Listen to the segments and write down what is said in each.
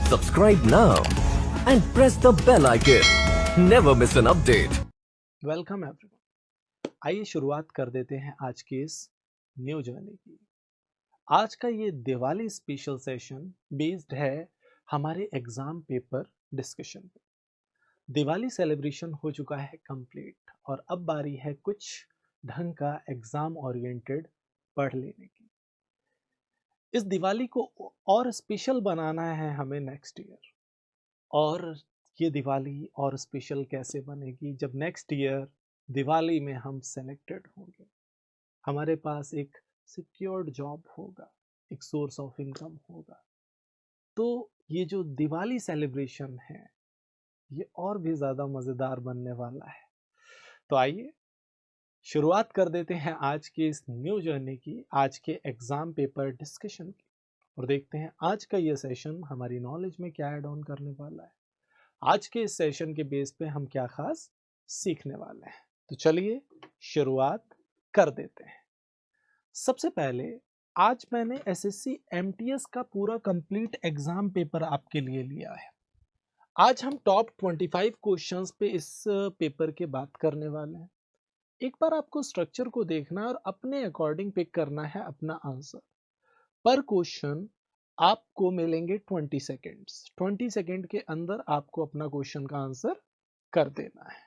Subscribe now and press the bell icon. Never miss an update. Welcome everyone. आइए शुरुआत कर देते हैं आज की इस न्यू जर्नी की। आज का ये दिवाली स्पेशल सेशन बेस्ड है हमारे एग्जाम पेपर डिस्कशन पे। दिवाली सेलिब्रेशन हो चुका है कंप्लीट और अब बारी है कुछ ढंग का एग्जाम ओरिएंटेड पढ़ लेने की। इस दिवाली को और स्पेशल बनाना है हमें नेक्स्ट ईयर। और ये दिवाली और स्पेशल कैसे बनेगी जब नेक्स्ट ईयर दिवाली में हम सेलेक्टेड होंगे, हमारे पास एक सिक्योर्ड जॉब होगा, एक सोर्स ऑफ इनकम होगा। तो ये जो दिवाली सेलिब्रेशन है ये और भी ज़्यादा मज़ेदार बनने वाला है। तो आइए शुरुआत कर देते हैं आज की इस न्यू जर्नी की, आज के एग्ज़ाम पेपर डिस्कशन की, और देखते हैं आज का ये सेशन हमारी नॉलेज में क्या ऐड ऑन करने वाला है। आज के इस सेशन के बेस पे हम क्या खास सीखने वाले हैं। तो चलिए शुरुआत कर देते हैं। सबसे पहले आज मैंने एसएससी एमटीएस का पूरा कंप्लीट एग्जाम पेपर आपके लिए लिया है। आज हम टॉप 25 क्वेश्चंस पे इस पेपर के बात करने वाले हैं। एक बार आपको स्ट्रक्चर को देखना है और अपने अकॉर्डिंग पिक करना है अपना आंसर। पर क्वेश्चन आपको मिलेंगे 20 सेकेंड्स। 20 सेकेंड के अंदर आपको अपना क्वेश्चन का आंसर कर देना है।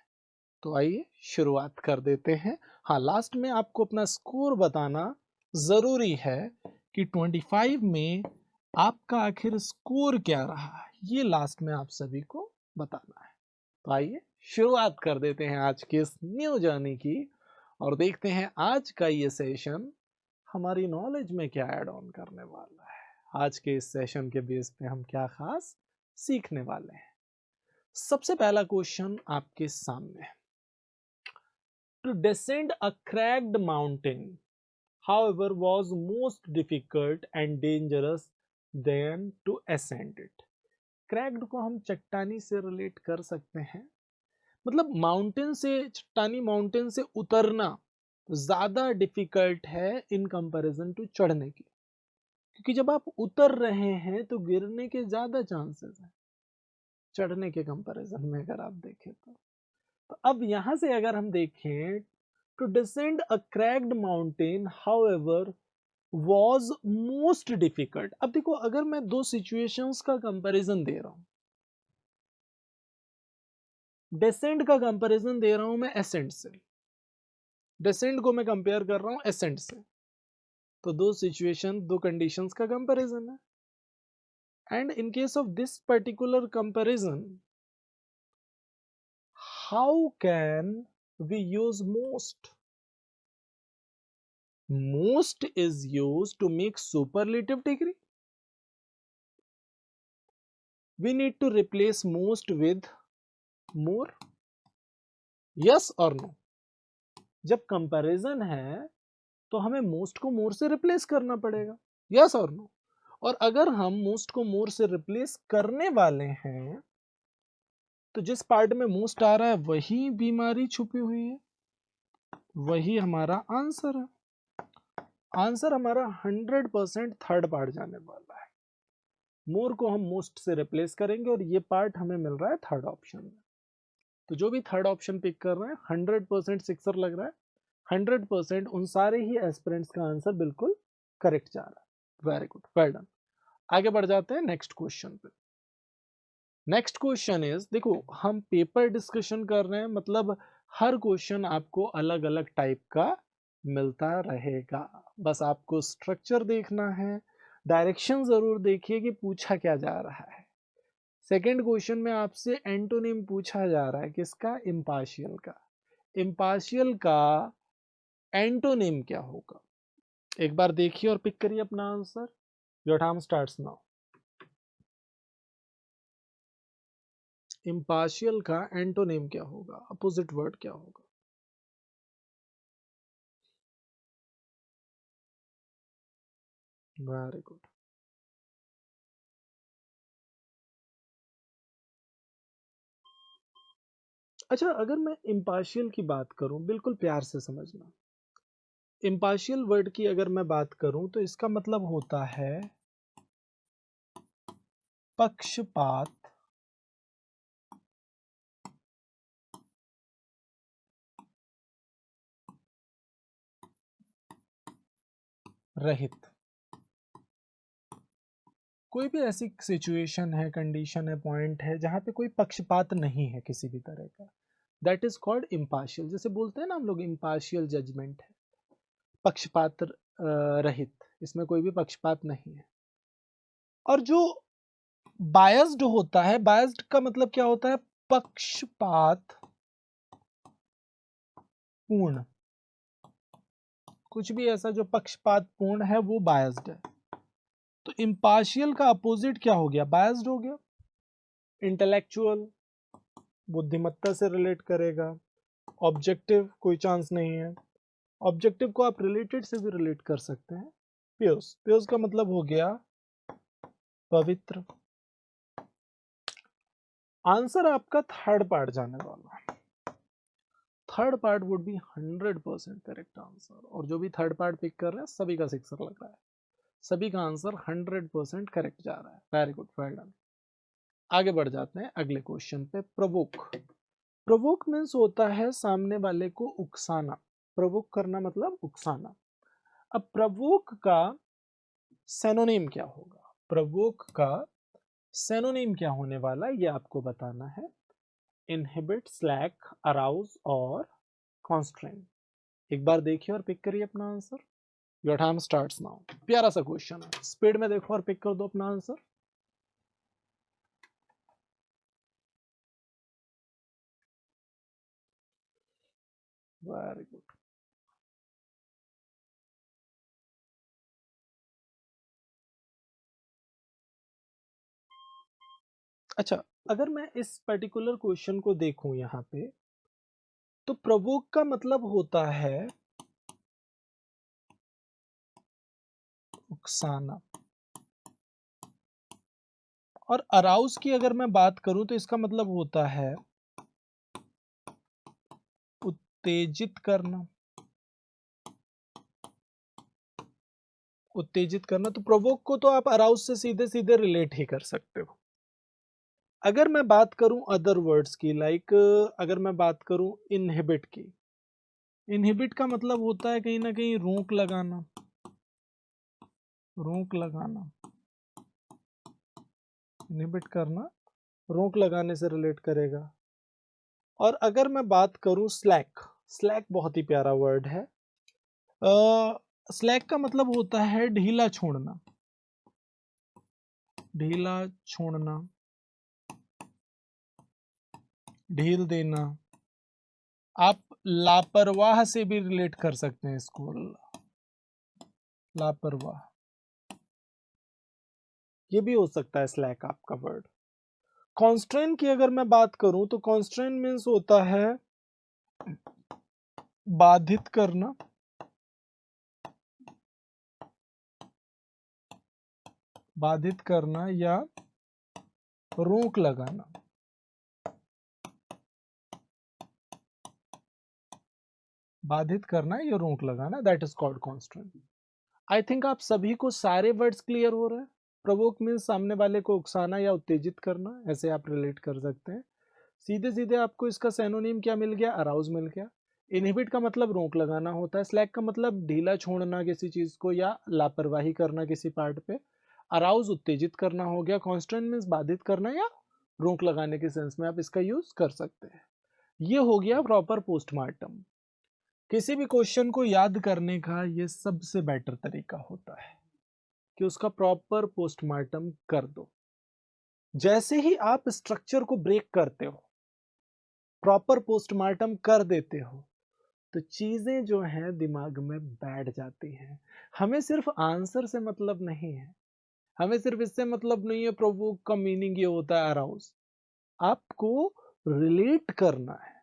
तो आइए शुरुआत कर देते हैं। हाँ, लास्ट में आपको अपना स्कोर बताना जरूरी है कि 25 में आपका आखिर स्कोर क्या रहा, ये लास्ट में आप सभी को बताना है। तो आइए शुरुआत कर देते हैं आज की इस न्यू जर्नी की और देखते हैं आज का ये सेशन हमारी नॉलेज में क्या ऐड ऑन करने वाला है। आज के इस सेशन के बेस पे हम क्या खास सीखने वाले हैं। सबसे पहला क्वेश्चन आपके सामने है। To descend a cracked mountain, however, was most difficult and dangerous than to ascend it. Cracked को हम चट्टानी से रिलेट कर सकते हैं, मतलब माउंटेन से, चट्टानी माउंटेन से उतरना ज्यादा डिफिकल्ट है इन कंपैरिजन टू चढ़ने की, क्योंकि जब आप उतर रहे हैं तो गिरने के ज्यादा चांसेस हैं चढ़ने के कंपैरिजन में अगर आप देखें तो। अब यहां से अगर हम देखें, to descend a cracked mountain however was most difficult. अब देखो, अगर मैं दो सिचुएशंस का कंपैरिजन दे रहा हूं, डिसेंड का कंपैरिजन दे रहा हूं मैं एसेंट से, डिसेंड को मैं कंपेयर कर रहा हूं एसेंट से, तो दो सिचुएशन, दो कंडीशंस का कंपैरिजन है। And in case of this particular comparison, how can we use most? Most is used to make superlative degree. We need to replace most with more. Yes or no? जब comparison है तो हमें most को मोर से replace करना पड़ेगा। Yes और no? और अगर हम मोस्ट को मोर से रिप्लेस करने वाले हैं तो जिस पार्ट में मोस्ट आ रहा है वही बीमारी छुपी हुई है, वही हमारा आंसर है। आंसर हमारा 100% थर्ड पार्ट जाने वाला है। मोर को हम मोस्ट से रिप्लेस करेंगे और ये पार्ट हमें मिल रहा है थर्ड ऑप्शन में। तो जो भी थर्ड ऑप्शन पिक कर रहे हैं 100% सिक्सर लग रहा है, 100% उन सारे ही एस्पिरेंट्स का आंसर बिल्कुल करेक्ट जा रहा है। Very good, well done. आगे बढ़ जाते हैं नेक्स्ट क्वेश्चन पे। नेक्स्ट क्वेश्चन इज, देखो हम पेपर डिस्कशन कर रहे हैं, मतलब हर क्वेश्चन आपको अलग अलग टाइप का मिलता रहेगा। बस आपको स्ट्रक्चर देखना है, डायरेक्शन जरूर देखिए कि पूछा क्या जा रहा है। सेकेंड क्वेश्चन में आपसे एंटोनिम पूछा जा रहा है, किसका? इम्पार्शियल का। इम्पार्शियल का एंटोनिम क्या होगा? एक बार देखिए और पिक करिए अपना answer. Your time starts now. Impartial का एंटोनिम क्या होगा, अपोजिट वर्ड क्या होगा? Very good. अच्छा, अगर मैं इम्पार्शियल की बात करूं, बिल्कुल प्यार से समझना, इम्पार्शियल वर्ड की अगर मैं बात करूं तो इसका मतलब होता है पक्षपात रहित। कोई भी ऐसी सिचुएशन है, कंडीशन है, पॉइंट है जहां पे कोई पक्षपात नहीं है किसी भी तरह का, दैट इज कॉल्ड इम्पार्शियल। जैसे बोलते हैं ना हम लोग, इम्पार्शियल जजमेंट है, पक्षपात रहित, इसमें कोई भी पक्षपात नहीं है। और जो बायस्ड होता है, बायस्ड का मतलब क्या होता है? पक्षपात पूर्ण। कुछ भी ऐसा जो पक्षपात पूर्ण है वो बायस्ड है। तो इम्पार्शियल का अपोजिट क्या हो गया? बायस्ड हो गया। इंटेलेक्चुअल, बुद्धिमत्ता से रिलेट करेगा। ऑब्जेक्टिव, कोई चांस नहीं है। ऑब्जेक्टिव को आप रिलेटेड से भी रिलेट कर सकते हैं। प्योस, प्योस का मतलब हो गया पवित्र। आंसर आपका थर्ड पार्ट जाने वाला। Third part would be 100% correct answer. और जो भी थर्ड पार्ट पिक कर रहे हैं सभी का सिक्सर लग रहा है, सभी का आंसर 100% करेक्ट जा रहा है। Very good, well done. आगे बढ़ जाते हैं अगले क्वेश्चन पे। प्रोवोक। प्रोवोक मीन्स होता है सामने वाले को उकसाना। प्रोवोक करना मतलब उकसाना। अब प्रोवोक का सेनोनिम क्या होगा? प्रोवोक का सेनोनिम क्या होने वाला ये आपको बताना है। इनहिबिट, स्लैक, अराउज और कॉन्स्ट्रेन। एक बार देखिए और पिक करिए अपना answer. Your time starts now. प्यारा सा क्वेश्चन है, स्पीड में देखो और पिक कर दो अपना आंसर। Very good. अच्छा, अगर मैं इस पर्टिकुलर क्वेश्चन को देखूं यहां पे, तो प्रोवोक का मतलब होता है उकसाना। और अराउज की अगर मैं बात करूं तो इसका मतलब होता है उत्तेजित करना। उत्तेजित करना, तो प्रोवोक को तो आप अराउज से सीधे सीधे रिलेट ही कर सकते हो। अगर मैं बात करूं अदर वर्ड्स की, लाइक अगर मैं बात करूं इनहिबिट की, इनहिबिट का मतलब होता है कहीं ना कहीं रोक लगाना। रोक लगाना, इनहिबिट करना, रोक लगाने से रिलेट करेगा। और अगर मैं बात करूं स्लैक, स्लैक बहुत ही प्यारा वर्ड है। स्लैक का मतलब होता है ढीला छोड़ना। ढीला छोड़ना, ढील देना। आप लापरवाह से भी रिलेट कर सकते हैं इसको। लापरवाह, ये भी हो सकता है स्लैक आपका वर्ड। कॉन्स्ट्रेन की अगर मैं बात करूं तो कॉन्स्ट्रेन मीन्स होता है बाधित करना। बाधित करना या रोक लगाना। बाधित करना या रोक लगाना, that is called constraint. I think आप सभी को सारे वर्ड्स क्लियर हो रहे हैं। प्रोवोक मीन्स सामने वाले को उकसाना या उत्तेजित करना, ऐसे आप रिलेट कर सकते हैं। सीधे सीधे आपको इसका सेनोनिम क्या मिल गया? अराउज मिल गया। इनहिबिट का मतलब रोक लगाना होता है। स्लैक का मतलब ढीला छोड़ना किसी चीज को या लापरवाही करना किसी पार्ट पे। अराउज उत्तेजित करना हो गया। कॉन्स्टेंट मीन्स बाधित करना या रोक लगाने के सेंस में आप इसका यूज कर सकते हैं। ये हो गया प्रॉपर पोस्टमार्टम। किसी भी क्वेश्चन को याद करने का ये सबसे बेटर तरीका होता है कि उसका प्रॉपर पोस्टमार्टम कर दो। जैसे ही आप स्ट्रक्चर को ब्रेक करते हो, प्रॉपर पोस्टमार्टम कर देते हो, तो चीजें जो हैं दिमाग में बैठ जाती हैं। हमें सिर्फ आंसर से मतलब नहीं है, हमें सिर्फ इससे मतलब नहीं है प्रोवोक का मीनिंग ये होता है अराउज। आपको रिलेट करना है,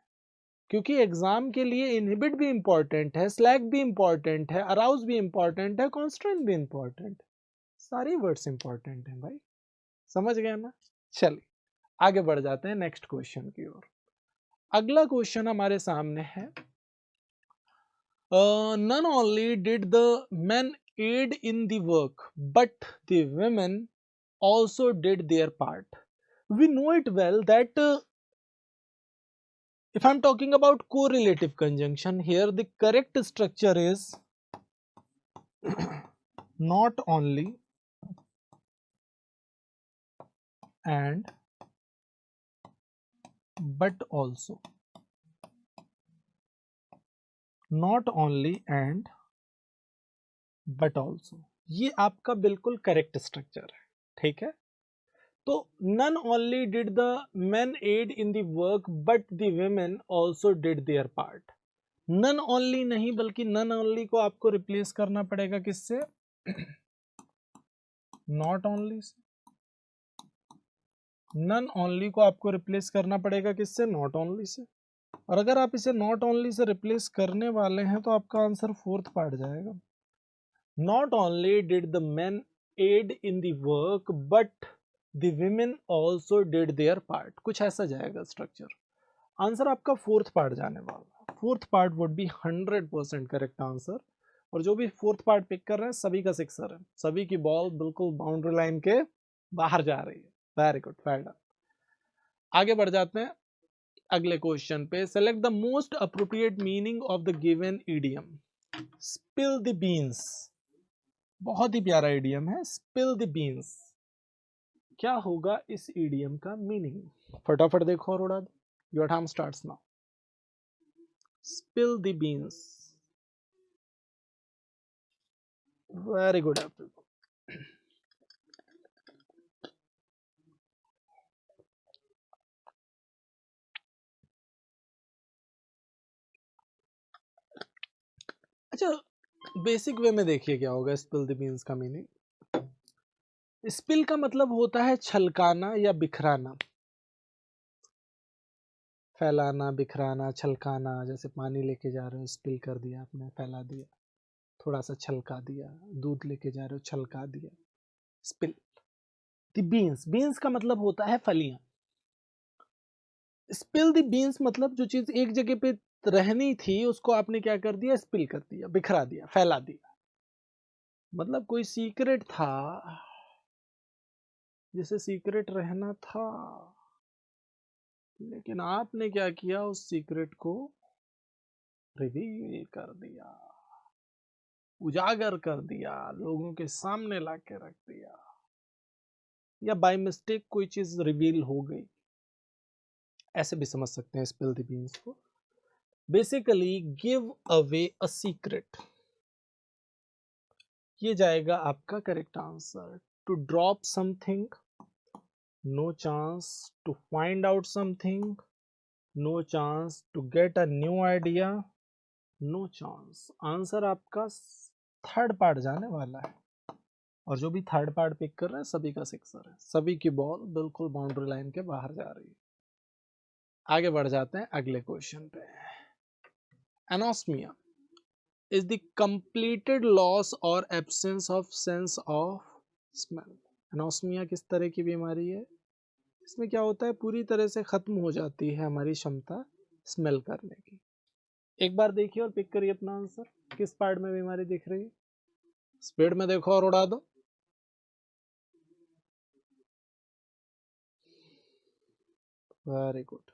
क्योंकि एग्जाम के लिए इनहिबिट भी इंपॉर्टेंट है, स्लैक भी इंपॉर्टेंट है, अराउज भी इंपॉर्टेंट है, कॉन्स्टेंट भी इंपॉर्टेंट। सारे वर्ड्स इंपॉर्टेंट हैं भाई, समझ गए ना? चलिए आगे बढ़ जाते हैं नेक्स्ट क्वेश्चन की ओर। अगला क्वेश्चन हमारे सामने है। None only did the men aid in the work, but the women also did their part. We know it well that if I'm talking about correlative conjunction, here the correct structure is not only and but also. Not only and but also, ये आपका बिल्कुल correct structure है, ठीक है। तो not only did the men aid in the work but the women also did their part. Not only नहीं बल्कि none only को आपको रिप्लेस करना पड़ेगा किससे? Not only say. None only को आपको रिप्लेस करना पड़ेगा किससे? Not only say. और अगर आप इसे नॉट ओनली से रिप्लेस करने वाले हैं तो आपका आंसर फोर्थ पार्ट जाएगा। Not only did the men aid in the work, but the women also did their part. कुछ ऐसा जाएगा स्ट्रक्चर। आंसर आपका फोर्थ पार्ट जाने वाला। Fourth part would be 100% correct answer. और जो भी फोर्थ पार्ट पिक कर रहे हैं सभी का सिक्सर है, सभी की बॉल बिल्कुल बाउंड्री लाइन के बाहर जा रही है। Very good, well done. आगे बढ़ जाते हैं अगले क्वेश्चन पे। Select the most appropriate meaning of the given idiom. Spill the beans, बहुत ही प्यारा इडियम है। स्पिल द बीन्स, क्या होगा इस इडियम का मीनिंग? फटाफट देखो और उड़ा दो। Your time starts now. Spill the beans, very good everyone. अच्छा, बेसिक वे में देखिए क्या होगा स्पिल द बीन्स का मीनिंग। स्पिल का मतलब होता है छलकाना या बिखराना, फैलाना, बिखराना, छलकाना। जैसे पानी लेके जा रहे हो, स्पिल कर दिया आपने, फैला दिया, थोड़ा सा छलका दिया। दूध लेके जा रहे हो, छलका दिया, स्पिल। द बीन्स, बीन्स का मतलब होता है फलियां। स्पिल द बीन्स मतलब जो चीज एक जगह पे रहनी थी उसको आपने क्या कर दिया? स्पिल कर दिया, बिखरा दिया, फैला दिया। मतलब कोई सीक्रेट था जिसे सीक्रेट रहना था, लेकिन आपने क्या किया? उस सीक्रेट को रिवील कर दिया, उजागर कर दिया, लोगों के सामने ला के रख दिया, या बाय मिस्टेक कोई चीज रिवील हो गई, ऐसे भी समझ सकते हैं स्पिल द बीन्स को। Basically give away a secret, ये जाएगा आपका correct answer. To drop something, no chance to find out something, no chance to get a new idea, no chance. Answer आपका थर्ड पार्ट जाने वाला है। और जो भी थर्ड पार्ट पिक कर रहे हैं सभी का सिक्सर है, सभी की बॉल बिल्कुल बाउंड्री लाइन के बाहर जा रही है। आगे बढ़ जाते हैं अगले क्वेश्चन पे। Anosmia is the completed loss or absence of sense of smell. Anosmia किस तरह की बीमारी है? इसमें क्या होता है? पूरी तरह से खत्म हो जाती है हमारी क्षमता स्मेल करने की। एक बार देखिए और पिक करिए अपना आंसर। किस पार्ट में बीमारी दिख रही है? स्पीड में देखो और उड़ा दो। Very good.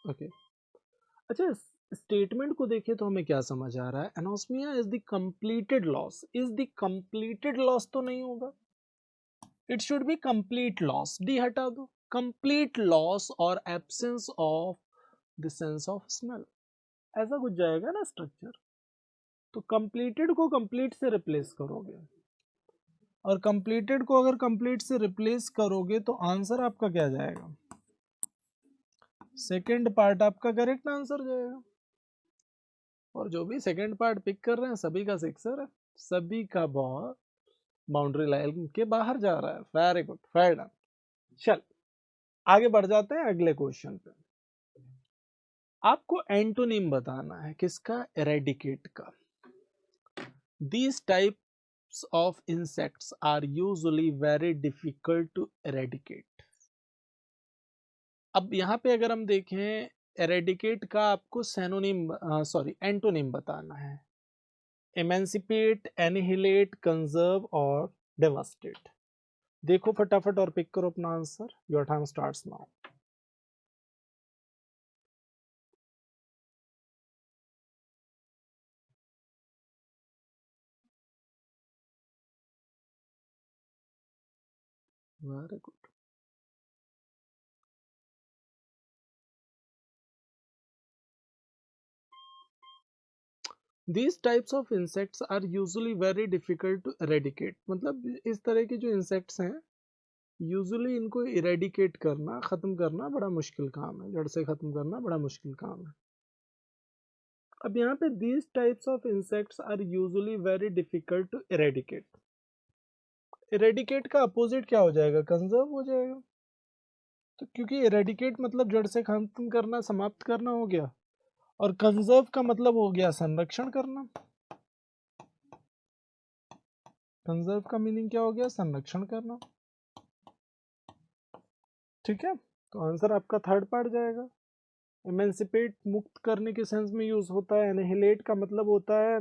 ओके, अच्छा स्टेटमेंट को देखिए तो हमें क्या समझ आ रहा है? Anosmia is the completed loss. Is the completed loss तो नहीं होगा, it should be complete loss. D हटा दो। कंप्लीट लॉस और absence of the sense of smell, ऐसा कुछ जाएगा ना स्ट्रक्चर। तो कंप्लीटेड को कंप्लीट से रिप्लेस करोगे, और कंप्लीटेड को अगर कंप्लीट से रिप्लेस करोगे तो आंसर आपका क्या जाएगा? सेकंड पार्ट आपका करेक्ट आंसर जाएगा। और जो भी सेकंड पार्ट पिक कर रहे हैं सभी का सिक्सर है, सभी का बॉल बाउंड्री लाइन के बाहर जा रहा है। Very good, well done. चल आगे बढ़ जाते हैं अगले क्वेश्चन पे। आपको एंटोनिम बताना है किसका? एरेडिकेट का। These types of insects are usually very difficult to eradicate. अब यहाँ पे अगर हम देखें एरेडिकेट का आपको सैनोनिम एंटोनिम बताना है। एमेंसिपेट, एनिहिलेट, कंजर्व और डेवास्टेट। देखो फटाफट और पिक करो अपना answer. Your time starts now. Very good. These types of insects are usually very difficult to eradicate। मतलब इस तरह के जो इंसेक्ट्स हैं यूजुअली इनको इरेडिकेट करना, खत्म करना बड़ा मुश्किल काम है, जड़ से खत्म करना बड़ा मुश्किल काम है। अब यहाँ पे these types of insects are usually very difficult to eradicate। Eradicate का अपोजिट क्या हो जाएगा? कंजर्व हो जाएगा। तो क्योंकि इरेडिकेट मतलब जड़ से खत्म करना, समाप्त करना हो गया, और कंजर्व का मतलब हो गया संरक्षण करना। कंजर्व का मीनिंग क्या हो गया? संरक्षण करना। ठीक है, तो आंसर आपका थर्ड पार्ट जाएगा। एमेंसिपेट मुक्त करने के सेंस में यूज होता है। एनिहिलेट का मतलब होता है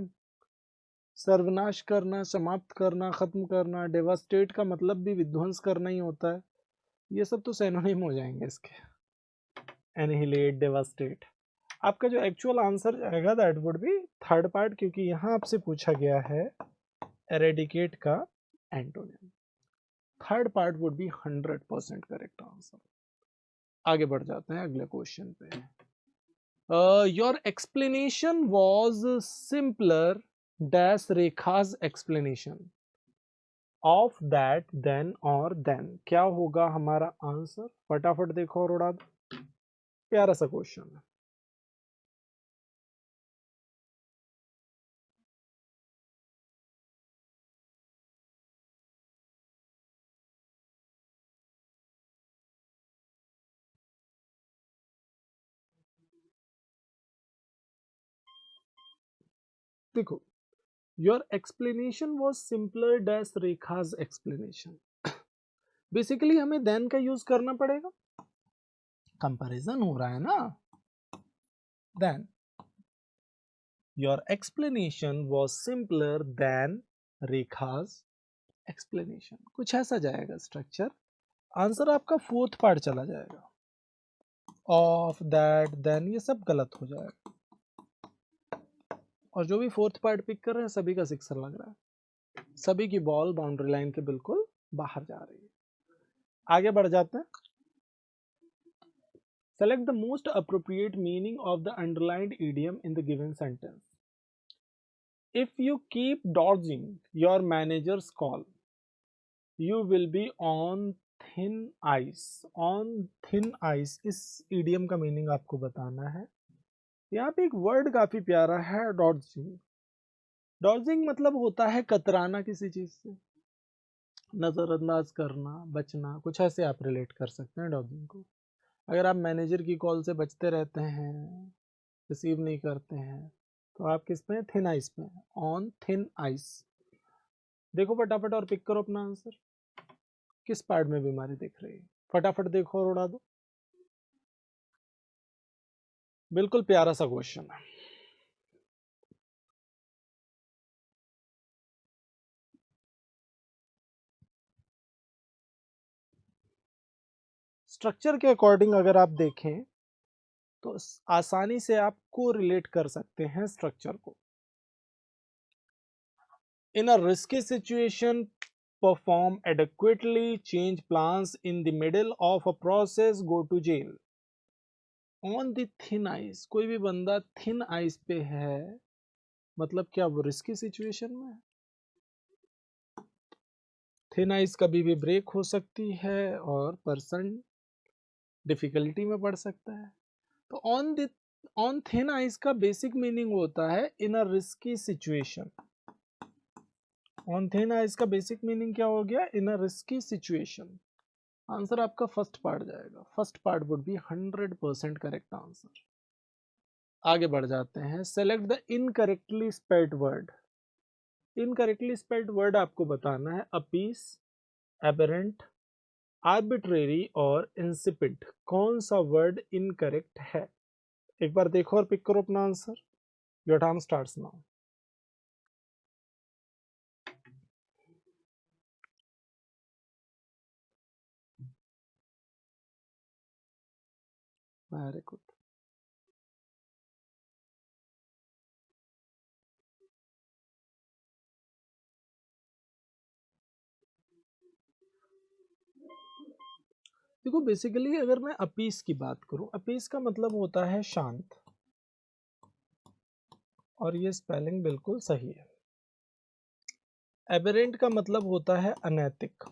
सर्वनाश करना, समाप्त करना, खत्म करना। डेवास्टेट का मतलब भी विध्वंस करना ही होता है। ये सब तो सिनोनिम हो जाएंगे इसके। Annihilate, devastate. आपका जो एक्चुअल आंसर जाएगा that would be third part, क्योंकि यहाँ आपसे पूछा गया है एरेडिकेट का antonym. Third part would be 100% correct answer. आगे बढ़ जाते हैं अगले क्वेश्चन पे। Your explanation was simpler dash Rekha's explanation of that then और देन। क्या होगा हमारा आंसर? फटाफट देखो और उड़ा दो। प्यारा सा क्वेश्चन है। देखो, your explanation was simpler dash Rekha's explanation. Basically हमें देन का यूज करना पड़ेगा, कंपैरिजन हो रहा है ना। Then your explanation was simpler than Rekha's explanation, कुछ ऐसा जाएगा स्ट्रक्चर। आंसर आपका फोर्थ पार्ट चला जाएगा। ऑफ, दैट, देन, ये सब गलत हो जाएगा। और जो भी फोर्थ पार्ट पिक कर रहे हैं सभी का सिक्सर लग रहा है। सभी की बॉल बाउंड्री लाइन के बिल्कुल बाहर जा रही है। आगे बढ़ जाते हैं। Select the most appropriate meaning of the underlined idiom in the given sentence. If you keep dodging your managers call you will be on thin ice. On thin ice, इस इडियम का मीनिंग आपको बताना है। यहाँ पे एक word काफी प्यारा है, डॉजिंग। डॉजिंग मतलब होता है कतराना किसी चीज से, नजरअंदाज करना, बचना, कुछ ऐसे आप रिलेट कर सकते हैं डॉजिंग को। अगर आप मैनेजर की कॉल से बचते रहते हैं, रिसीव नहीं करते हैं, तो आप किस पे? थिन आइस पे। On thin ice. देखो फटाफट और पिक करो अपना आंसर। किस पार्ट में बीमारी दिख रही है? फटाफट देखो और उड़ा दो। बिल्कुल प्यारा सा क्वेश्चन है। स्ट्रक्चर के अकॉर्डिंग अगर आप देखें तो आसानी से आपको रिलेट कर सकते हैं स्ट्रक्चर को। In a risky situation perform adequately, change plans in the middle of a process, go to jail। On the thin ice, कोई भी बंदा थिन आइस पे है, मतलब क्या वो रिस्की सिचुएशन में है? थिन आइस कभी भी ब्रेक हो सकती है और पर्सन डिफिकल्टी में पड़ सकता है। तो ऑन थिन आइस का बेसिक मीनिंग होता है in a risky situation. On thin ice का बेसिक मीनिंग क्या हो गया? In a risky situation. Answer आपका फर्स्ट पार्ट जाएगा। First part would be 100% correct answer. आगे बढ़ जाते हैं। Select the incorrectly spelled word. Incorrectly spelled word आपको बताना है अपीस, एबरेंट, आर्बिट्रेरी और इंसिपिड। कौन सा वर्ड इनकरेक्ट है? एक बार देखो और पिक करो अपना answer. Your time starts now. Very good. देखो बेसिकली अगर मैं अपीस की बात करूं, अपीस का मतलब होता है शांत, और ये स्पेलिंग बिल्कुल सही है। एबेरेंट का मतलब होता है अनैतिक,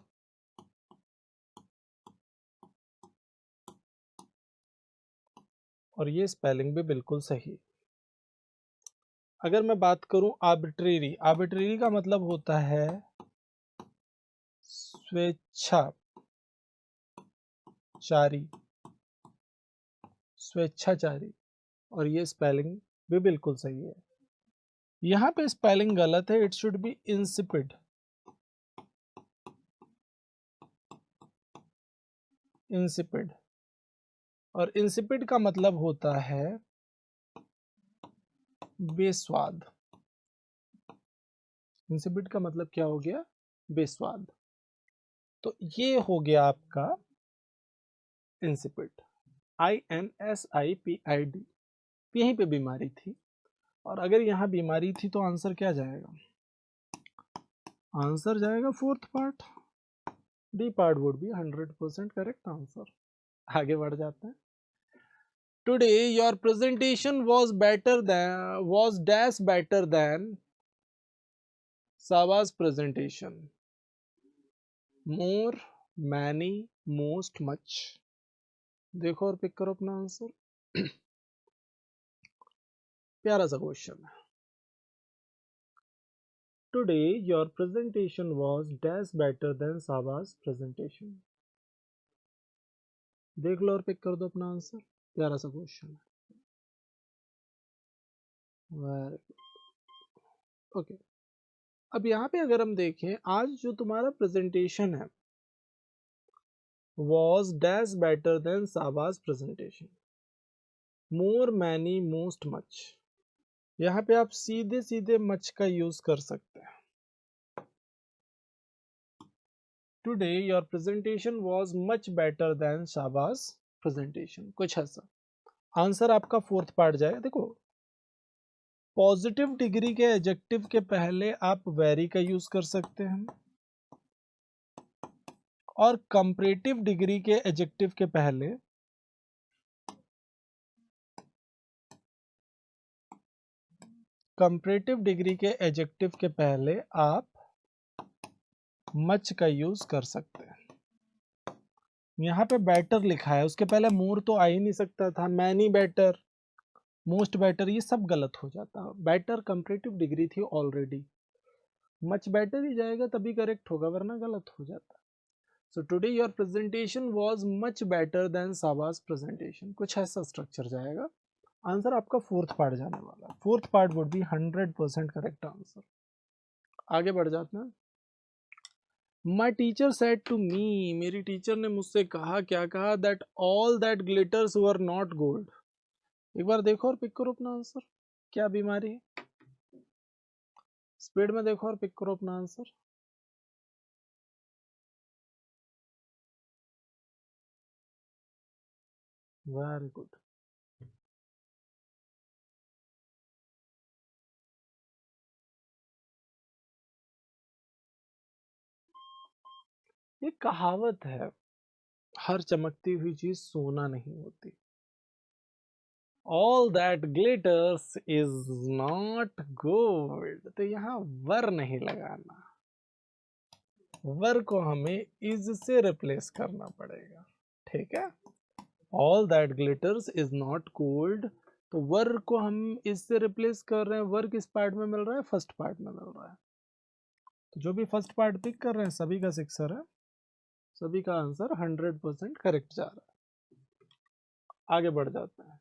और ये स्पेलिंग भी बिल्कुल सही। अगर मैं बात करूं आर्बिट्रेरी, आर्बिट्रेरी का मतलब होता है स्वेच्छाचारी, स्वेच्छाचारी, और ये स्पेलिंग भी बिल्कुल सही है। यहां पे स्पेलिंग गलत है, it should be insipid, insipid, और इंसिपिड का मतलब होता है बेस्वाद। इंसिपिड का मतलब क्या हो गया? बेस्वाद। तो ये हो गया आपका इंसिपिड, INSIPID। यहीं पे बीमारी थी, और अगर यहाँ बीमारी थी तो आंसर क्या जाएगा? आंसर जाएगा fourth part, D part would be 100% correct answer. आगे बढ़ जाते हैं। Today your presentation was dash better than Saba's presentation. More, many, most, much. देखो और पिक करो अपना आंसर। प्यारा सा क्वेश्चन है। Today your presentation was dash better than Saba's presentation. देख लो और पिक कर दो अपना आंसर। प्यारा सा क्वेश्चन है। Very okay. अब यहाँ पे अगर हम देखें, आज जो तुम्हारा प्रेजेंटेशन है was dash better than Saba's presentation. More, many, most, much. यहाँ पे आप सीधे सीधे मच का यूज कर सकते हैं। Today your presentation was much better than Saba's presentation. कुछ ऐसा आंसर आपका फोर्थ पार्ट जाएगा। देखो पॉजिटिव डिग्री के एडजेक्टिव के पहले आप वेरी का यूज कर सकते हैं, और कंपैरेटिव डिग्री के एडजेक्टिव के पहले आप मच का यूज कर सकते हैं। यहाँ पे बेटर लिखा है, उसके पहले मोर तो आ ही नहीं सकता था। मैनी बेटर, मोस्ट बेटर, ये सब गलत हो जाता। बेटर कंपैरेटिव डिग्री थी ऑलरेडी, मच बेटर ही जाएगा तभी करेक्ट होगा, वरना गलत हो जाता। So today your presentation was much better than Saba's presentation, कुछ ऐसा स्ट्रक्चर जाएगा। आंसर आपका फोर्थ पार्ट जाने वाला है। Fourth part would be 100% correct answer. आगे बढ़ जाते हैं। My teacher said to me, मेरी टीचर ने मुझसे कहा, क्या कहा? That all that glitters were not gold. एक बार देखो और पिक करो अपना आंसर। क्या बीमारी है? स्पीड में देखो और पिक करो अपना आंसर। Very good. ये कहावत है, हर चमकती हुई चीज सोना नहीं होती। All that glitters is not gold. तो यहाँ वर नहीं लगाना, वर को हमें इज से रिप्लेस करना पड़ेगा। ठीक है, all that glitters is not gold, तो वर को हम इससे रिप्लेस कर रहे हैं। वर किस पार्ट में मिल रहा है? फर्स्ट पार्ट में मिल रहा है। तो जो भी फर्स्ट पार्ट पिक कर रहे हैं सभी का सिक्सर है, सभी का आंसर 100% करेक्ट जा रहा है। आगे बढ़ जाते हैं।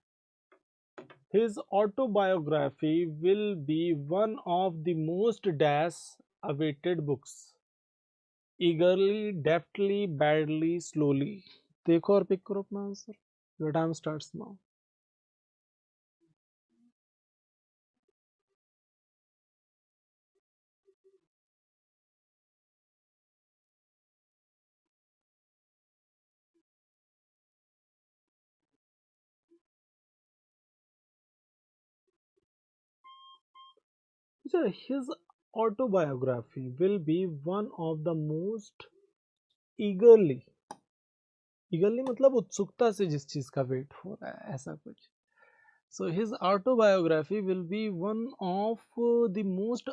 His autobiography will be one of the most dash awaited books. Eagerly, deftly, badly, slowly. देखो और पिक करो अपना answer. Your time starts now. his autobiography will be one of the most eagerly, eagerly मतलब उत्सुकता से जिस चीज का वेट हो रहा है, ऐसा कुछ. So his autobiography will be one of the most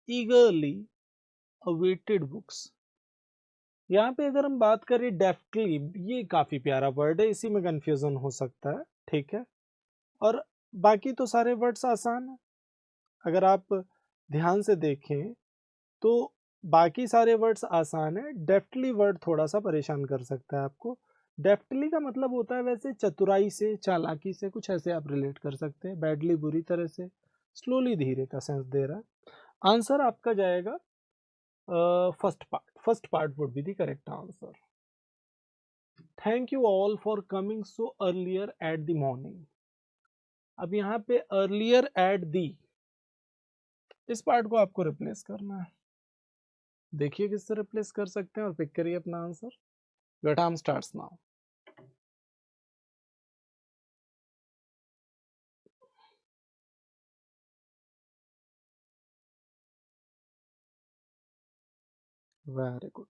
eagerly awaited books. यहाँ पे अगर हम बात करें डेफ्टली, ये काफी प्यारा वर्ड है, इसी में कंफ्यूजन हो सकता है, ठीक है. और बाकी तो सारे वर्ड्स आसान है. अगर आप ध्यान से देखें तो बाकी सारे वर्ड्स आसान है, डेफ्टली वर्ड थोड़ा सा परेशान कर सकता है आपको. डेफ्टली का मतलब होता है वैसे चतुराई से, चालाकी से, कुछ ऐसे आप रिलेट कर सकते हैं. बैडली बुरी तरह से, स्लोली धीरे का सेंस दे रहा है. आंसर आपका जाएगा first part. First part would be the correct answer. Thank you all for coming so earlier at the morning. अब यहाँ पे अर्लियर एट दी, इस पार्ट को आपको रिप्लेस करना है. देखिए किससे रिप्लेस कर सकते हैं और पिक करिए अपना answer. Your time starts now. Very good.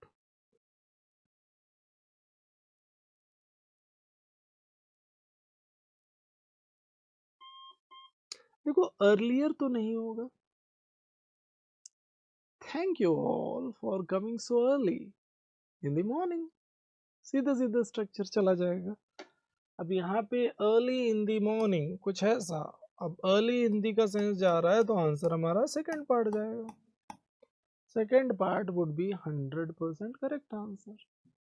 देखो अर्लियर तो नहीं होगा. Thank you all for coming so early in the morning, सीधा सीधा स्ट्रक्चर चला जाएगा. अब यहाँ पे अर्ली इन द मॉर्निंग कुछ ऐसा. अब अर्ली हिंदी का सेंस जा रहा है तो आंसर हमारा सेकंड पार्ट जाएगा. Second part would be 100% correct answer.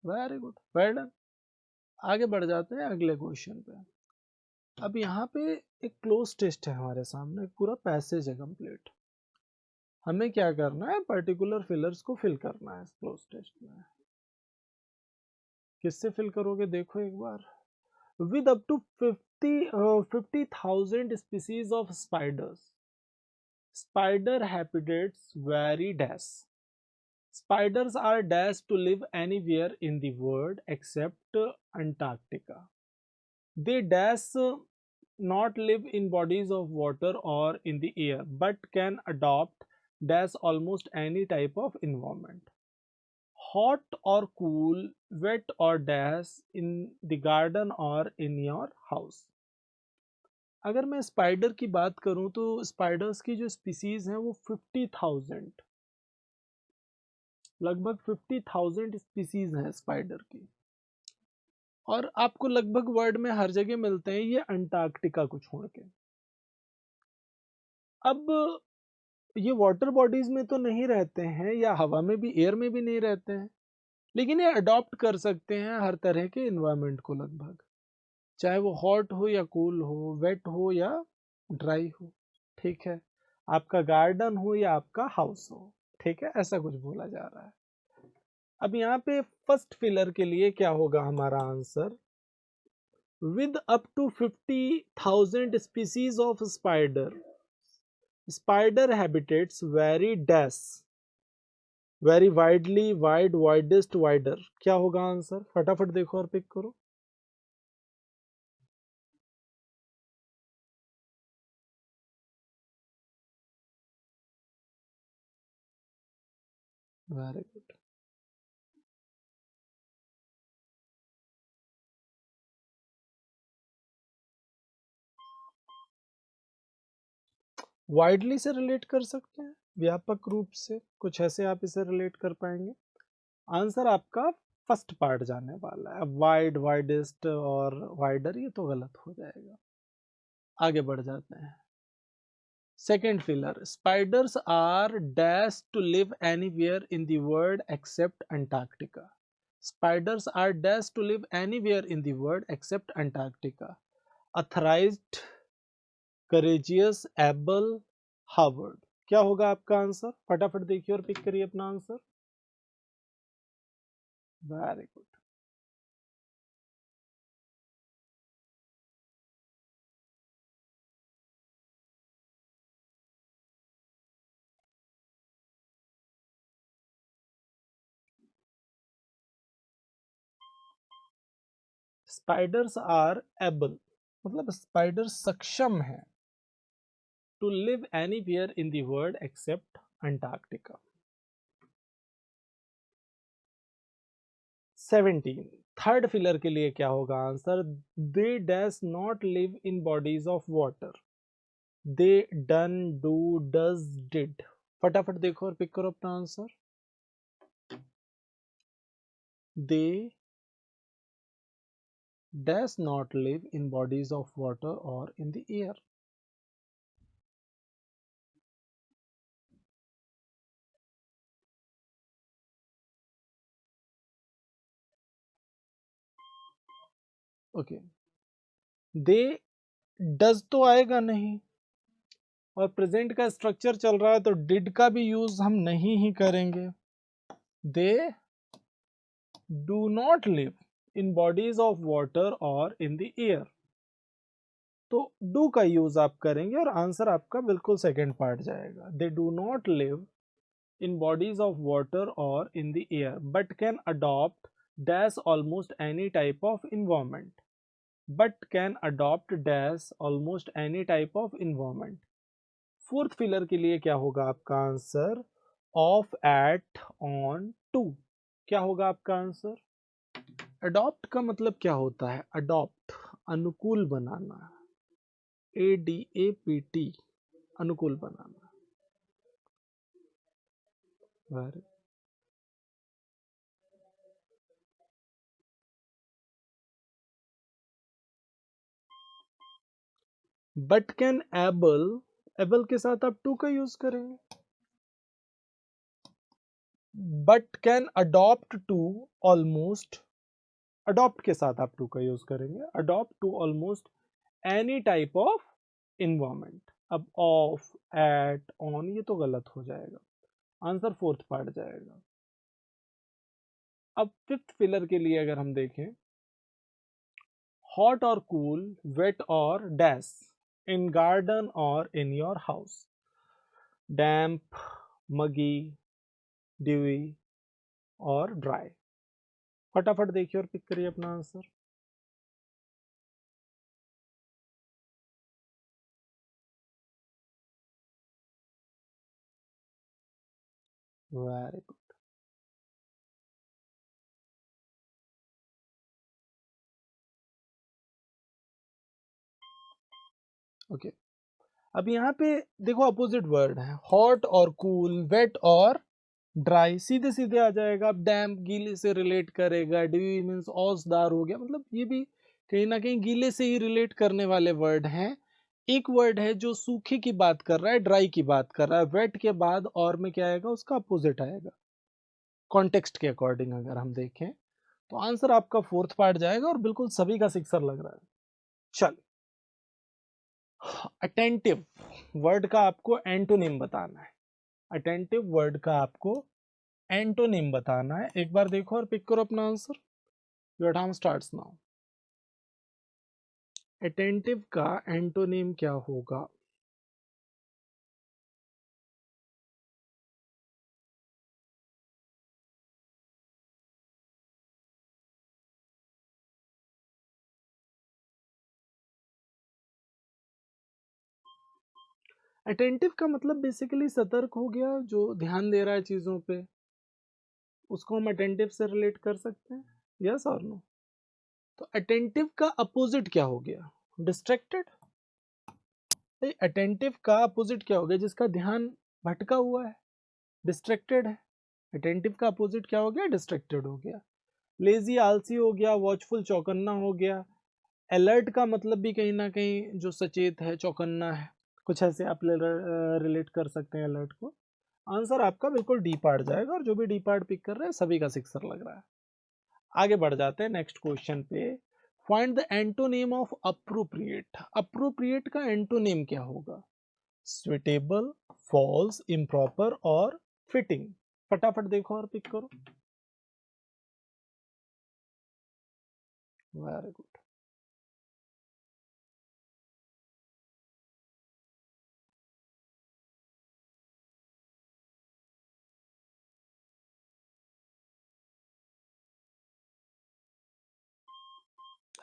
Very good, well done. आगे बढ़ जाते हैं अगले क्वेश्चन पे. अब यहाँ पे एक क्लोज टेस्ट है हमारे सामने, एक पूरा पैसेज है कंप्लीट. हमें क्या करना है, पर्टिकुलर फिलर्स को फिल करना है इस क्लोज टेस्ट में. किससे फिल करोगे देखो एक बार. With up to 50,000 species of spiders, spider habitats very dash. Spiders are dashed to live anywhere in the world except Antarctica. They dash not live in bodies of water or in the air, but can adopt dash almost any type of environment. Hot or cool, wet or dash in the garden or in your house. अगर मैं spider की बात करूं तो spiders की जो species हैं वो 50,000, लगभग 50,000 स्पीसीज हैं स्पाइडर की. और आपको लगभग वर्ल्ड में हर जगह मिलते हैं ये अंटार्कटिका को छोड़ के. अब ये वाटर बॉडीज में तो नहीं रहते हैं या हवा में भी, एयर में भी नहीं रहते हैं, लेकिन ये अडॉप्ट कर सकते हैं हर तरह के इन्वायरमेंट को लगभग, चाहे वो हॉट हो या कूल हो, वेट हो या ड्राई हो, ठीक है, आपका गार्डन हो या आपका हाउस हो, ठीक है, ऐसा कुछ बोला जा रहा है. अब यहाँ पे फर्स्ट फिलर के लिए क्या होगा हमारा answer. With up to 50,000 species of spider, spider habitats vary dash, very widely, wide, widest, wider. क्या होगा आंसर, फटाफट देखो और पिक करो. Very good. वाइडली से रिलेट कर सकते हैं, व्यापक रूप से, कुछ ऐसे आप इसे रिलेट कर पाएंगे. आंसर आपका फर्स्ट पार्ट जाने वाला है. वाइड, वाइडेस्ट और वाइडर ये तो गलत हो जाएगा. आगे बढ़ जाते हैं. Second filler, spiders are dashed to live anywhere in the world except Antarctica. Spiders are dashed to live anywhere in the world except Antarctica. Authorized, courageous, able, Harvard. क्या होगा आपका आंसर, फटाफट देखिए और पिक करिए अपना answer. Very good. Spiders are able मतलब spider सक्षम है to live anywhere in the world except Antarctica. 17 third filler के लिए क्या होगा answer? They dash not live in bodies of water. They, done, do, does, did. फटाफट देखो और पिक करो अपना answer. They dash not live in bodies of water और in the air. Okay, they does तो आएगा नहीं, और प्रेजेंट का स्ट्रक्चर चल रहा है तो डिड का भी यूज हम नहीं ही करेंगे. They do not live in bodies of water और इन द एयर. तो डू का यूज आप करेंगे और आंसर आपका बिल्कुल सेकंड पार्ट जाएगा. They do not live in bodies of water और in the air but can adopt dash almost any type of environment. But can adopt dash almost any type of environment. Fourth filler के लिए क्या होगा आपका answer? Of, at, on, to. क्या होगा आपका answer? Adopt का मतलब क्या होता है? अडॉप्ट अनुकूल बनाना. ADAPT, अनुकूल बनाना. Vary. But can able, able के साथ आप टू का यूज करेंगे. But can adopt to almost, adopt के साथ आप टू का यूज करेंगे. Adopt to almost any type of environment. अब ऑफ, एट, ऑन ये तो गलत हो जाएगा. आंसर फोर्थ पार्ट जाएगा. अब फिफ्थ फिलर के लिए अगर हम देखें, हॉट और कूल, वेट और डैश, इन गार्डन और in your house. Damp, muggy, dewy और ड्राई. फटाफट देखिए और पिक करिए अपना आंसर. Very good. ओके, अब यहाँ पे देखो अपोजिट वर्ड है, हॉट और कूल, वेट और ड्राई. सीधे सीधे आ जाएगा. अब डैम्प गीले से रिलेट करेगा. ड्यूई मीन्स औसदार हो गया, मतलब ये भी कहीं ना कहीं गीले से ही रिलेट करने वाले वर्ड हैं. एक वर्ड है जो सूखे की बात कर रहा है, ड्राई की बात कर रहा है. वेट के बाद और में क्या आएगा? उसका अपोजिट आएगा. कॉन्टेक्स्ट के अकॉर्डिंग अगर हम देखें तो आंसर आपका फोर्थ पार्ट जाएगा और बिल्कुल सभी का सिक्सर लग रहा है. चलिए, अटेंटिव वर्ड का आपको एंटोनिम बताना है. अटेंटिव वर्ड का आपको एंटोनिम बताना है. एक बार देखो और पिक करो अपना answer. Your time starts now. Attentive का एंटोनिम क्या होगा? अटेंटिव का मतलब बेसिकली सतर्क हो गया, जो ध्यान दे रहा है चीजों पे, उसको हम अटेंटिव से रिलेट कर सकते हैं. यस और नो? तो अटेंटिव का अपोजिट क्या हो गया? डिस्ट्रैक्टेड. अटेंटिव का अपोजिट क्या हो गया? जिसका ध्यान भटका हुआ है, डिस्ट्रैक्टेड है. अटेंटिव का अपोजिट क्या हो गया? डिस्ट्रैक्टेड हो गया. लेजी, आलसी हो गया. वॉचफुल, चौकन्ना हो गया. अलर्ट का मतलब भी कहीं ना कहीं जो सचेत है, चौकन्ना है, कुछ ऐसे आप रिलेट कर सकते हैं अलर्ट को. आंसर आपका बिल्कुल डी पार्ट जाएगा और जो भी डी पार्ट पिक कर रहे हैं सभी का सिक्सर लग रहा है. आगे बढ़ जाते हैं नेक्स्ट क्वेश्चन पे. Find the antonym of appropriate. Appropriate का एंटोनेम क्या होगा? सुइटेबल, फॉल्स, इम्प्रॉपर और फिटिंग. फटाफट देखो और पिक करो. Very good.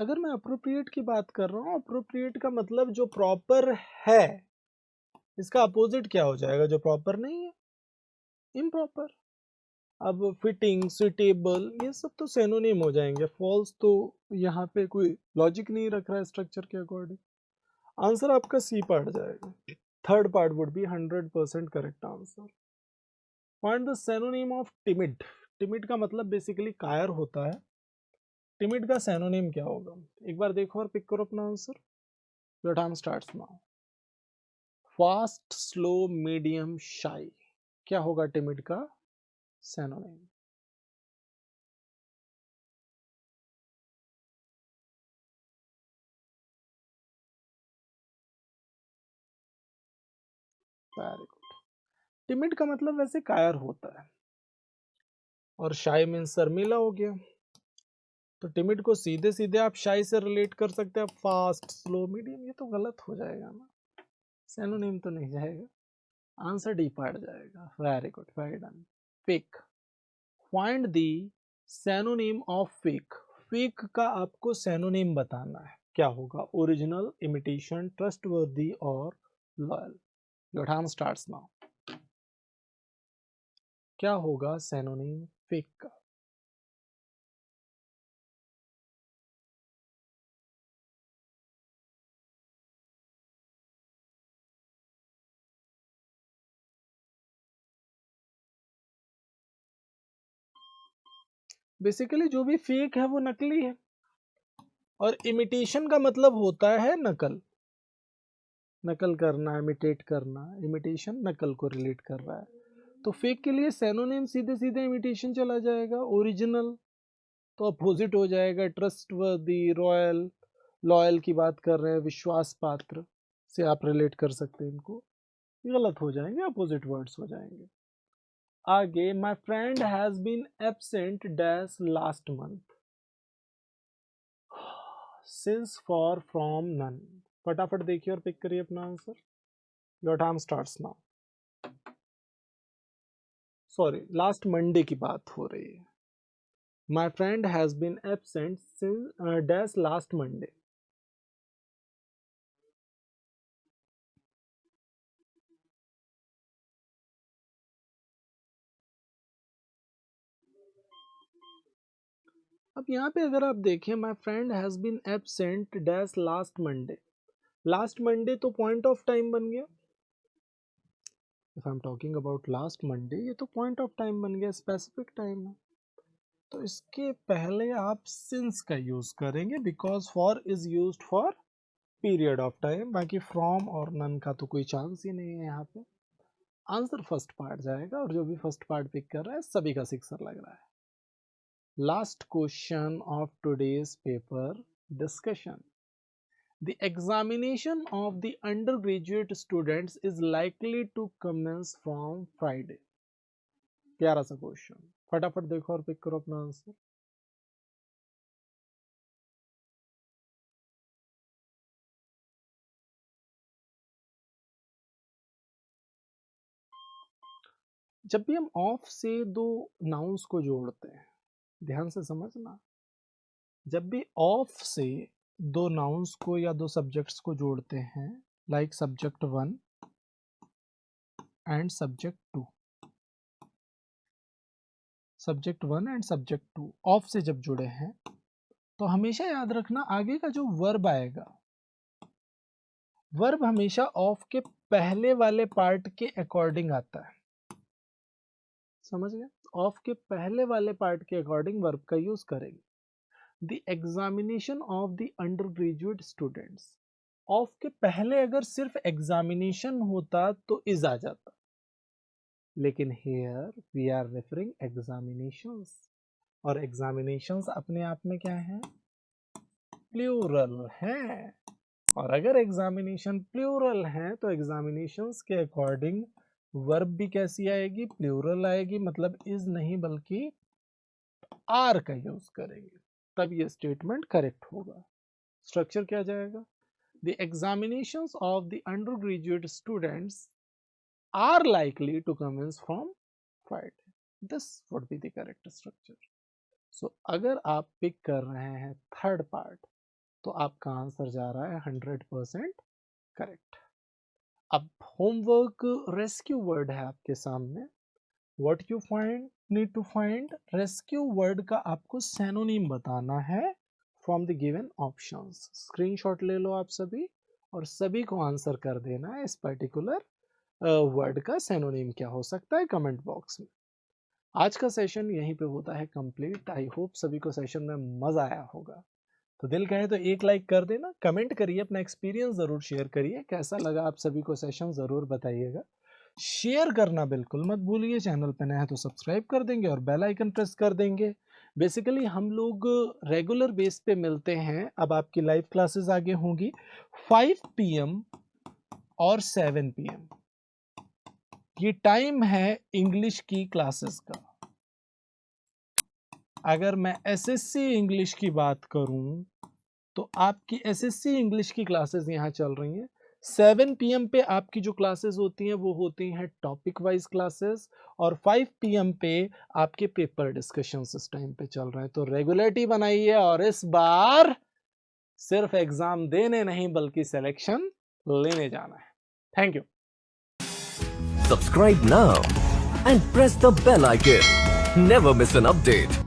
अगर मैं अप्रोप्रिएट की बात कर रहा हूँ, अप्रोप्रिएट का मतलब जो प्रॉपर है, इसका अपोजिट क्या हो जाएगा जो प्रॉपर नहीं है? इम्प्रॉपर। अब फिटिंग, सुटेबल, ये सब तो सिनोनिम हो जाएंगे। फॉल्स तो यहाँ पे कोई लॉजिक नहीं रख रहा है स्ट्रक्चर के अकॉर्डिंग। आंसर आपका सी पार्ट जाएगा। Third part would be 100% correct answer. Find the synonym of timid. Timid का मतलब बेसिकली कायर होता है। टिमिड का सिनोनिम क्या होगा? एक बार देखो और पिक करो अपना answer. Your time starts now. Fast, slow, medium, शाई, क्या होगा टिमिड का सिनोनिम? Very good. टिमिड का मतलब वैसे कायर होता है, और शाई मीन्स शर्मीला हो गया। तो टिमिड को सीधे सीधे आप शाई से रिलेट कर सकते हैं। फास्ट, स्लो, मीडियम, ये तो गलत हो जाएगा ना, सिनोनिम तो नहीं जाएगा। आंसर डी पार्ट जाएगा। Very good, very done. Fake. Find the synonym of fake. Fake का आपको सिनोनिम बताना है। क्या होगा? ओरिजिनल, इमिटेशन, ट्रस्टवर्दी और loyal. Your time starts now. क्या होगा सिनोनिम फेक का? बेसिकली जो भी फेक है वो नकली है, और इमिटेशन का मतलब होता है नकल। नकल करना, इमिटेट करना। इमिटेशन नकल को रिलेट कर रहा है। तो फेक के लिए सिनोनिम सीधे सीधे इमिटेशन चला जाएगा। ओरिजिनल तो अपोजिट हो जाएगा ट्रस्टवर्दी, रॉयल। लॉयल की बात कर रहे हैं, विश्वास पात्र से आप रिलेट कर सकते हैं इनको। गलत हो जाएंगे, अपोजिट वर्ड्स हो जाएंगे। आगे, my friend has been absent dash last month. Since, for, from, none. फटाफट देखिए और पिक करिए अपना answer. Your time starts now. Sorry, last Monday की बात हो रही है। My friend has been absent since dash last Monday. अब यहाँ पे अगर आप देखें, my friend has been absent dash last Monday. Last Monday तो पॉइंट ऑफ टाइम बन गया। If I am talking about last Monday, ये तो पॉइंट ऑफ टाइम बन गया, स्पेसिफिक टाइम है। तो इसके पहले आप सिंस का यूज करेंगे, because for is used for period of time. बाकी फ्रॉम और नन का तो कोई चांस ही नहीं है यहाँ पे। आंसर फर्स्ट पार्ट जाएगा, और जो भी फर्स्ट पार्ट पिक कर रहा है सभी का सिक्सर लग रहा है। Last question of today's paper discussion. The examination of the undergraduate students is likely to commence from Friday. प्यारा सा क्वेश्चन, फटाफट देखो और पिक करो अपना आंसर। जब भी हम ऑफ से दो नाउन्स को जोड़ते हैं, ध्यान से समझना, जब भी ऑफ से दो नाउन्स को या दो सब्जेक्ट्स को जोड़ते हैं, like subject 1 and subject 2, subject 1 and subject 2 of से जब जुड़े हैं, तो हमेशा याद रखना आगे का जो वर्ब आएगा, वर्ब हमेशा ऑफ के पहले वाले पार्ट के अकॉर्डिंग आता है। समझ गए? ऑफ के पहले वाले पार्ट के अकॉर्डिंग वर्ब का यूज करेंगे। The examination of the undergraduate students, of के पहले अगर सिर्फ एग्जामिनेशन होता तो इज आ जाता, लेकिन here we are referring examinations, और एग्जामिनेशंस अपने आप में क्या है? प्लूरल है। और अगर एग्जामिनेशन प्लूरल है तो एग्जामिनेशंस के अकॉर्डिंग वर्ब भी कैसी आएगी? प्लूरल आएगी। मतलब इज नहीं बल्कि आर का यूज करेंगे, तब ये स्टेटमेंट करेक्ट होगा। स्ट्रक्चर क्या जाएगा? The examinations of the undergraduate students are likely to commence from Friday. This would be the correct structure. So अगर आप पिक कर रहे हैं थर्ड पार्ट, तो आपका आंसर जा रहा है 100% करेक्ट। अब होमवर्क रेस्क्यू वर्ड है आपके सामने। What you find need to find rescue word का आपको सिनोनिम बताना है from the given options. Screenshot ले लो आप सभी और सभी को आंसर कर देना है इस पर्टिकुलर वर्ड का सिनोनिम क्या हो सकता है कमेंट बॉक्स में। आज का सेशन यहीं पे होता है कंप्लीट। आई होप सभी को सेशन में मजा आया होगा। तो दिल कहे तो एक लाइक कर देना, कमेंट करिए, अपना एक्सपीरियंस ज़रूर शेयर करिए, कैसा लगा आप सभी को सेशन ज़रूर बताइएगा। शेयर करना बिल्कुल मत भूलिए, चैनल पे नया है तो सब्सक्राइब कर देंगे और बेल आइकन प्रेस कर देंगे। बेसिकली हम लोग रेगुलर बेस पे मिलते हैं। अब आपकी लाइव क्लासेस आगे होंगी 5 PM और 7 PM। ये टाइम है इंग्लिश की क्लासेस का। अगर मैं एसएससी इंग्लिश की बात करूं तो आपकी एसएससी इंग्लिश की क्लासेस यहाँ चल रही हैं। 7 PM पे आपकी जो क्लासेस होती हैं वो होती हैं टॉपिक वाइज क्लासेस, और 5 PM पे आपके पेपर डिस्कशंस इस टाइम पे चल रहे हैं। तो रेगुलरिटी बनाइए और इस बार सिर्फ एग्जाम देने नहीं बल्कि सिलेक्शन लेने जाना है। Thank you. Subscribe now and press the bell icon. Never miss an update.